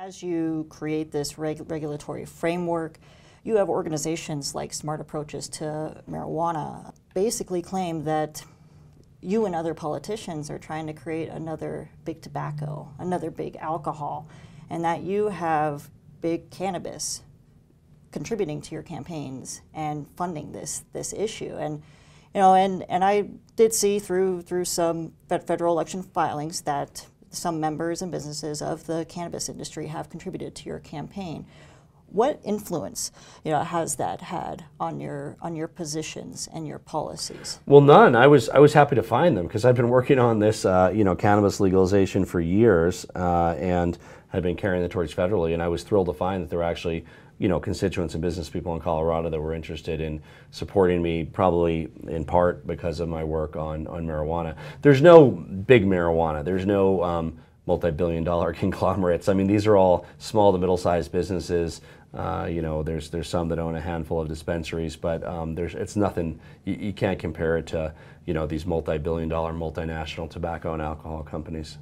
As you create this regulatory framework, you have organizations like Smart Approaches to Marijuana basically claim that you and other politicians are trying to create another big tobacco, another big alcohol, and that you have big cannabis contributing to your campaigns and funding this issue. And and I did see through some federal election filings that some members and businesses of the cannabis industry have contributed to your campaign. What influence, has that had on your positions and your policies? Well, none. I was happy to find them because I've been working on this, cannabis legalization for years, and had been carrying the torch federally. And I was thrilled to find that there were actually, constituents and business people in Colorado that were interested in supporting me, probably in part because of my work on marijuana. There's no big marijuana. There's no multi-billion-dollar conglomerates. I mean, these are all small to middle-sized businesses. There's some that own a handful of dispensaries, but it's nothing. You can't compare it to these multi-billion-dollar multinational tobacco and alcohol companies.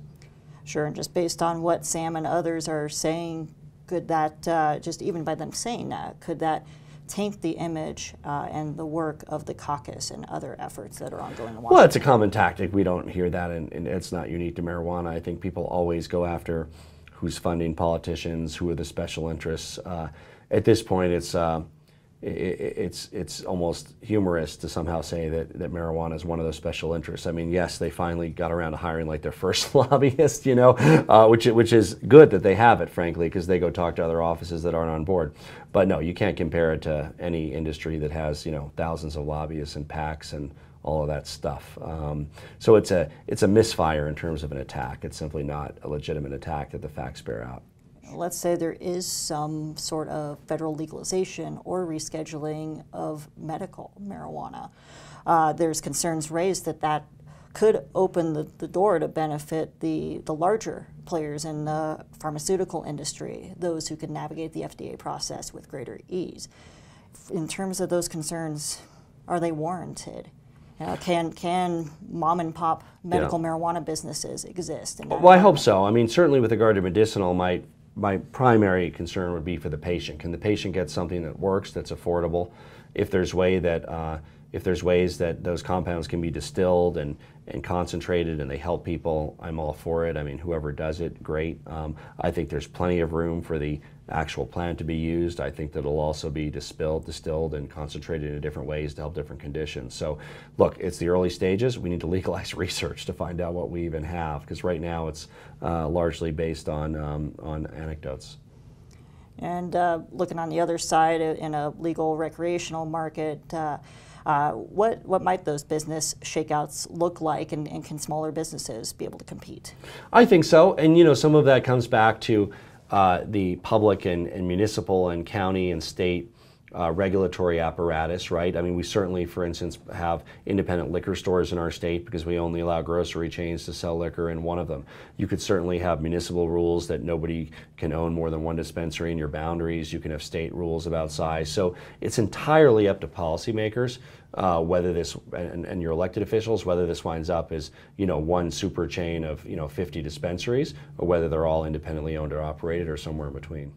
Sure, and just based on what Sam and others are saying, could that just even by them saying that, could that taint the image and the work of the caucus and other efforts that are ongoing in Washington? Well, it's a common tactic. We don't hear that, and it's not unique to marijuana. I think people always go after who's funding politicians, who are the special interests. At this point, it's almost humorous to somehow say that marijuana is one of those special interests. I mean, yes, they finally got around to hiring like their first lobbyist, which is good that they have it, frankly, because they go talk to other offices that aren't on board. But no, you can't compare it to any industry that has thousands of lobbyists and PACs and all of that stuff. So it's a misfire in terms of an attack. It's simply not a legitimate attack that the facts bear out. Let's say there is some sort of federal legalization or rescheduling of medical marijuana. There's concerns raised that could open the door to benefit the larger players in the pharmaceutical industry, those who can navigate the FDA process with greater ease. In terms of those concerns, are they warranted? Can mom and pop medical marijuana businesses exist? Well, I hope so. I mean, certainly with regard to medicinal, my primary concern would be for the patient. Can the patient get something that works, that's affordable? If there's ways that those compounds can be distilled and concentrated and they help people, I'm all for it. I mean, whoever does it, great. I think there's plenty of room for the actual plant to be used. I think that it'll also be distilled and concentrated in different ways to help different conditions. So look, it's the early stages. We need to legalize research to find out what we even have, because right now it's largely based on anecdotes. And looking on the other side, in a legal recreational market, what might those business shakeouts look like, and can smaller businesses be able to compete? I think so, and some of that comes back to the public and municipal and county and state regulatory apparatus, right? I mean, we certainly, for instance, have independent liquor stores in our state because we only allow grocery chains to sell liquor in one of them. You could certainly have municipal rules that nobody can own more than one dispensary in your boundaries. You can have state rules about size. So it's entirely up to policymakers whether this, and your elected officials, whether this winds up as, one super chain of, 50 dispensaries, or whether they're all independently owned or operated or somewhere in between.